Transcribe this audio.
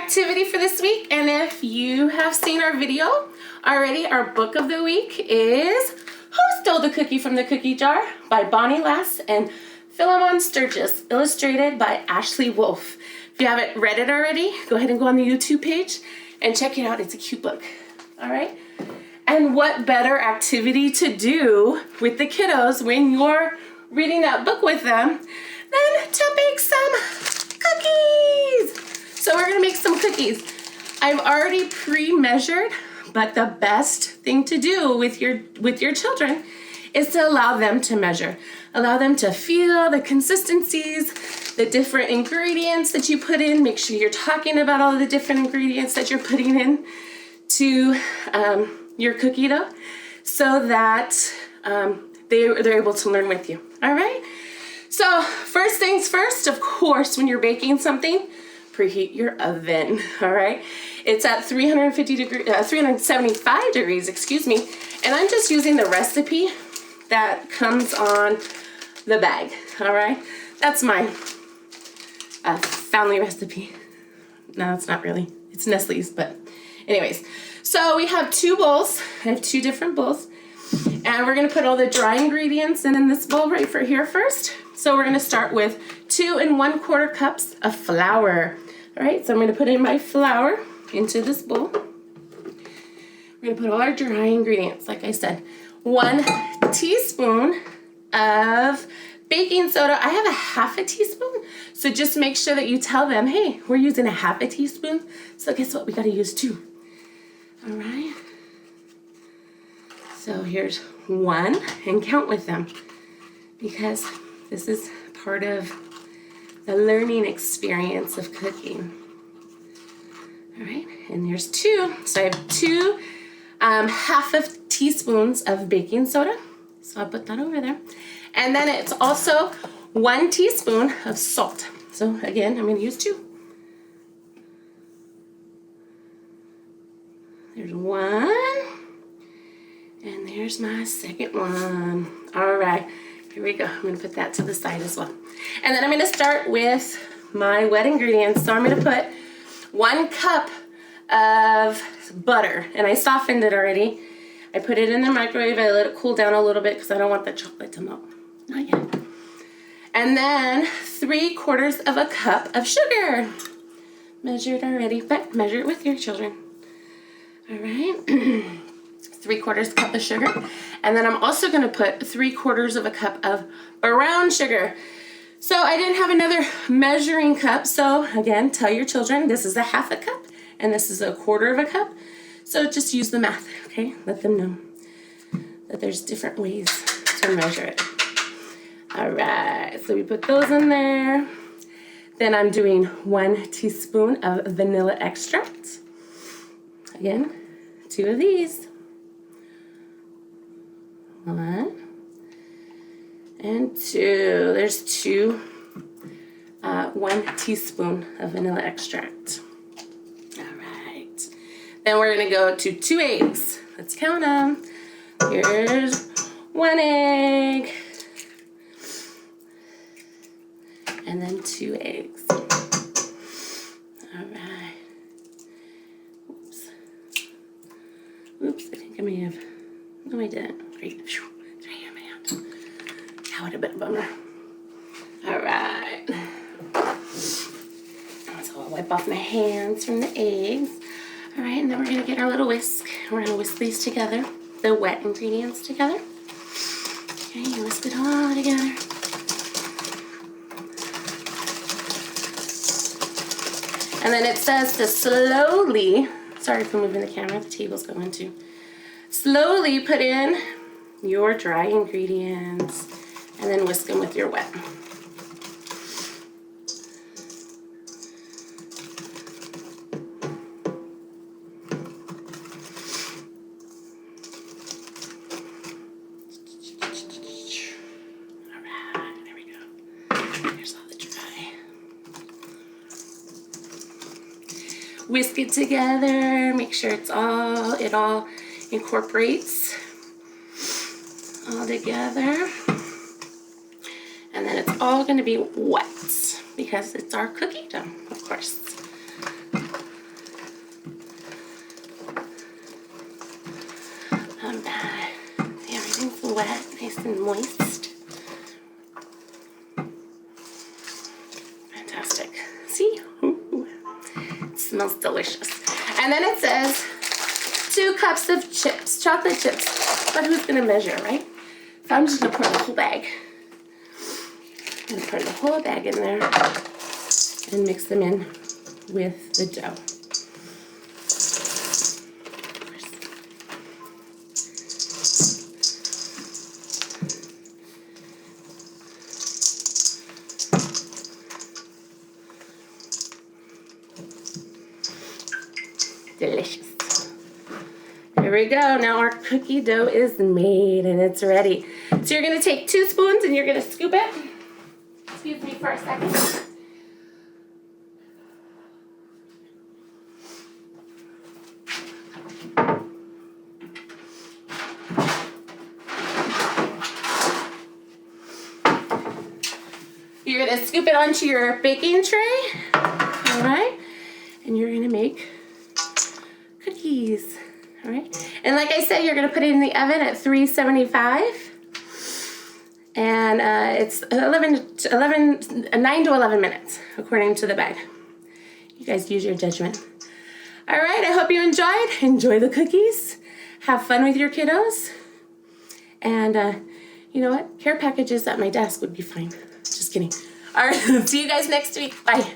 activity for this week, and if you have seen our video already, our book of the week is Who Stole the Cookie from the Cookie Jar by Bonnie Lass and Philemon Sturgis, illustrated by Ashley Wolf. If you haven't read it already, go ahead and go on the YouTube page and check it out. It's a cute book. All right. And what better activity to do with the kiddos when you're reading that book with them than to make some cookies. So we're gonna make some cookies. I've already pre-measured, but the best thing to do with your children is to allow them to measure. Allow them to feel the consistencies, the different ingredients that you put in. Make sure you're talking about all the different ingredients that you're putting in to your cookie dough so that they're able to learn with you. All right? So first things first, of course, when you're baking something, preheat your oven, all right? It's at 375 degrees, excuse me. And I'm just using the recipe that comes on the bag, all right? That's my family recipe. No, it's not really. It's Nestle's, but anyways. So we have two bowls. I have two different bowls. And we're gonna put all the dry ingredients in this bowl right for here first. So we're gonna start with 2 1/4 cups of flour. All right, so I'm gonna put in my flour into this bowl. We're gonna put all our dry ingredients, like I said. 1 teaspoon of baking soda. I have a 1/2 teaspoon, so just make sure that you tell them, hey, we're using a 1/2 teaspoon, so guess what, we gotta use 2. All right, so here's 1, and count with them, because this is part of the learning experience of cooking. All right, and there's 2. So I have 2 1/2 teaspoons of baking soda. So I'll put that over there. And then it's also 1 teaspoon of salt. So again, I'm gonna use 2. There's 1. And there's my second one. All right. Here we go. I'm going to put that to the side as well. And then I'm going to start with my wet ingredients. So I'm going to put 1 cup of butter. And I softened it already. I put it in the microwave. I let it cool down a little bit because I don't want the chocolate to melt. Not yet. And then 3/4 of a cup of sugar. Measured already, but measure it with your children. All right. 3/4 cup of sugar. And then I'm also going to put 3/4 of a cup of brown sugar. So I didn't have another measuring cup. So again, tell your children this is a 1/2 cup and this is 1/4 cup. So just use the math, okay? Let them know that there's different ways to measure it. All right, so we put those in there. Then I'm doing 1 teaspoon of vanilla extract. Again, 2 of these. 1 and 2. There's 2. 1 teaspoon of vanilla extract. All right. Then we're gonna go to 2 eggs. Let's count them. Here's 1 egg. And then 2 eggs. All right. Oops, I think I may have. No, I didn't. Great. It's right here in my hand. That would have been a bummer. All right. So I'll wipe off my hands from the eggs. All right, and then we're going to get our little whisk. We're going to whisk these together, the wet ingredients together. Okay, you whisk it all together. And then it says to slowly, sorry for moving the camera, the table's going too. Slowly put in your dry ingredients and then whisk them with your wet. All right, there we go. Here's all the dry. Whisk it together, make sure it all incorporates all together. And then it's all going to be wet because it's our cookie dough, of course. wet, nice and moist. Fantastic. See? Ooh. It smells delicious. And then it says 2 cups of chips, chocolate chips. But who's gonna measure, right? So I'm just gonna pour the whole bag. I'm gonna pour the whole bag in there and mix them in with the dough. Delicious. There we go. Now our cookie dough is made and it's ready. So you're going to take 2 spoons and you're going to scoop it. Excuse me for a second. You're going to scoop it onto your baking tray. All right. And you're going to make cookies. All right. And like I said, you're going to put it in the oven at 375. And it's 9 to 11 minutes, according to the bag. You guys use your judgment. All right, I hope you enjoyed. Enjoy the cookies. Have fun with your kiddos. And you know what? Care packages at my desk would be fine. Just kidding. All right, see you guys next week. Bye.